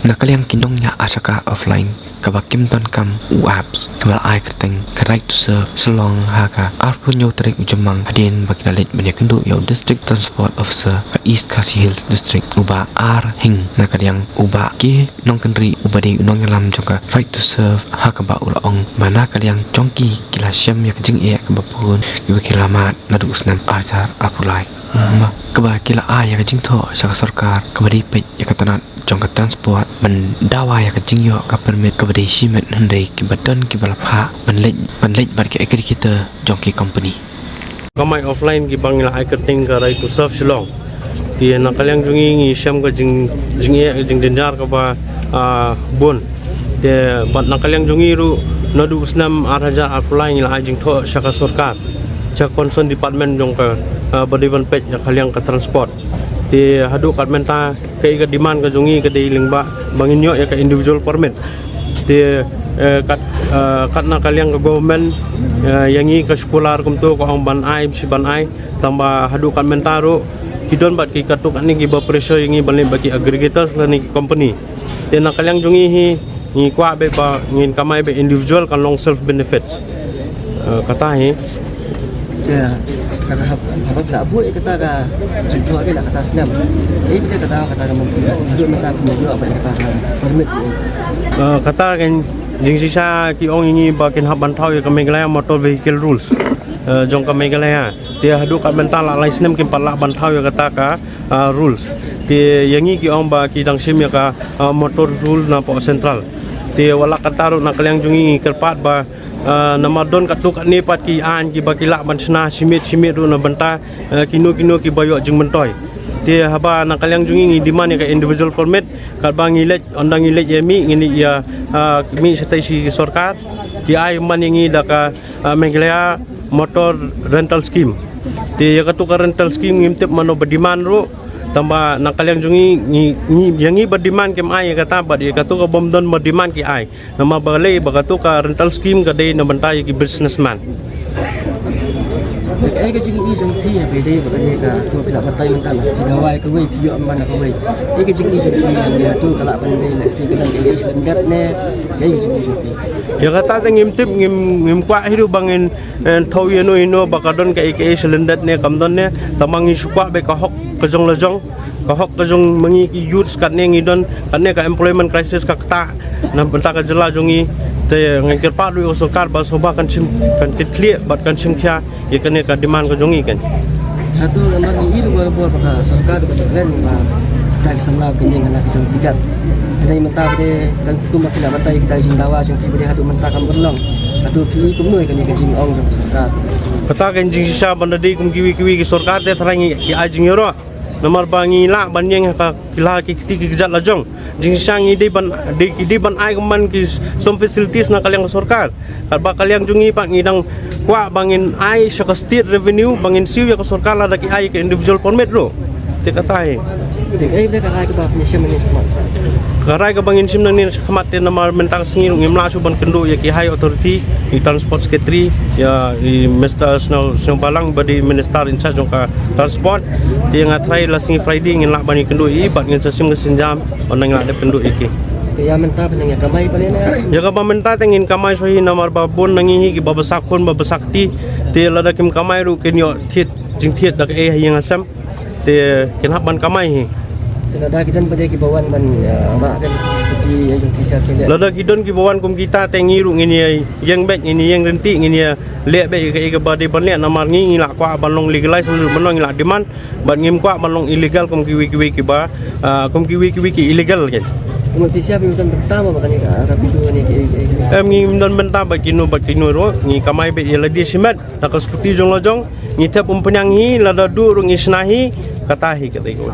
Nakaliang kinongnya asaka offline kabakim ton kam apps kabal ai kerteng right to serve selong haka arpun yo trek ujemang hadin bakinalit banyakendu yo district transport officer ka East Khasi Hills district uba ar hing nakaliang uba ki nong kendri uba di nong lam joka right to serve haka ba ulaong mana kaliang jongki kila syam ya kejing e kabapun kiba kilamat nadu usnan ajar apulai keba kila ai ya kejing tho saka sarkar kebadi pej ya katanat jong ka transport man dawa ya kejing yo ka permit kebadi shimet handai ki badan ki balapha man lej bar ki ekri kita jong ki company kamai offline ki bangila ai kerting ka right to serve silong ti nakaliang jungi ngi syam ka jing jenjar ka ba bon te bat nakaliang jungi ru nadu usnam araja apply ngi ai jing tho saka sarkar cha concern department jong ka badiban pej ya kaliang ka transport ti hadu kat menta kai ka demand ka jungi ka dei lingba bangin yo ya ka individual permit ti kat na kaliang ka government yangi ka sekolah kum tu ko ang ban ai si ban ai tambah hadu kat menta ru kidon bat ki katuk ani ki ba pressure yangi balik bagi aggregators la ni company ti na kaliang jungi hi ni kwa be ba ngin kamai be individual kan long self benefits kata hi ya kata apa tak buat kata ka contoh dia lah kata senam kita kata mungkin dia minta punya apa yang kata permit kata kan jing sisa ki ong ini bakin hab bantau ya Meghalaya motor vehicle rules jong ka Meghalaya dia hadu ka mental la license kim pala bantau ya kata ka rules ti yangi ki ong ba ki dang sim ya ka motor rule na po central ti wala kataru na kaliang jungi kerpat ba namadon katuk ni pat ki an ki bakila bansna simit ru na banta kinu ki bayo jing mentoy ti haba na kaliang jungi ngi demand ka individual permit kat bang ilet ondang ilet yemi ngini ya mi setai si sarkar ki ai maningi da ka Meghalaya motor rental scheme ti ya katuk rental scheme ngimtip mano bediman ru tambah nakaliang jungi yangi badiman kem ai kata bad ya katuk bomdon badiman ki ai nama balai bagatuk rental scheme ka dei na bantai ki businessman ai ka jing i jong pi be dei ba ni ka tu pila batai mental dawai ka wei pi yo mana ka wei ai ka jing i jong pi ya tu kala ban dei la si bilang ke islandat ne ai jing i jong pi ya kata ngim tip ngim kwa hidu bangin thau yeno ino bakadon ka ike islandat ne kamdon ne tamangi sukwa be ka hok kejong lejong ka hok kejong mengi ki youth kat ne ngidon kat ne ka employment crisis ka kata na benta ka jela jongi te ngikir pa lu sarkar ba soba kan sim kan clear bat kan sim kya ye kan ne ka demand ka jongi kan hatu gambar ni itu buat apa sarkar ba kan ba ta ki samla pinjing kana ki jong bijat dai menta de kan tu makin batai kita jing dawa jong pi hatu menta kam berlong hatu pi kum noi kan ni jing ong jong sarkar kata kan jing sisa bandadi kum kiwi ki sarkar te tharangi ki ajing yoro nomor bangi la banyeng ka kila ki ki gejat lajong jing sangi di ban ai man ki some facilities na kaliang sarkar ba kaliang jungi pak ngidang kwa bangin ai saka state revenue bangin siu ya ka sarkar la ki ai ke individual permit ro te kata ai ai ble ka ka ba ni semani semua karai ka bangin sim nang ni khamate namar mentang singi ngimla su ban kendo ya ki high authority i transport secretary ya i Mr. Snow Balang badi minister in charge ka transport dia ngatrai la singi Friday ngin la bani kendo i bat ngin sasim ngesenjam onang la de kendo iki ya menta penang ya kamai pale na ya ka menta tengin kamai sohi namar babon nangi ki babasakon babasakti te la da kim kamai ru kenyo thit jing thit da e yang asam te ken ban kamai hi ada kita pada kibawan dan mak kan seperti yang kisah kita lada kidon kibawan kum kita tengi ru ngini yang bet ngini yang renti ngini lek bet ke bade ban lek namar ngi la kwa balong legalize lu menong la demand ban ngim kwa balong illegal kum kiwi ki ba kum kiwi ki illegal kan kum kisah pimitan pertama makanya ka rapido ni ngi don benta bakino ro ngi kamai be ladi simat nak skuti jong lojong ngi tap penyang hi lada du ru ngi snahi katahi kata ko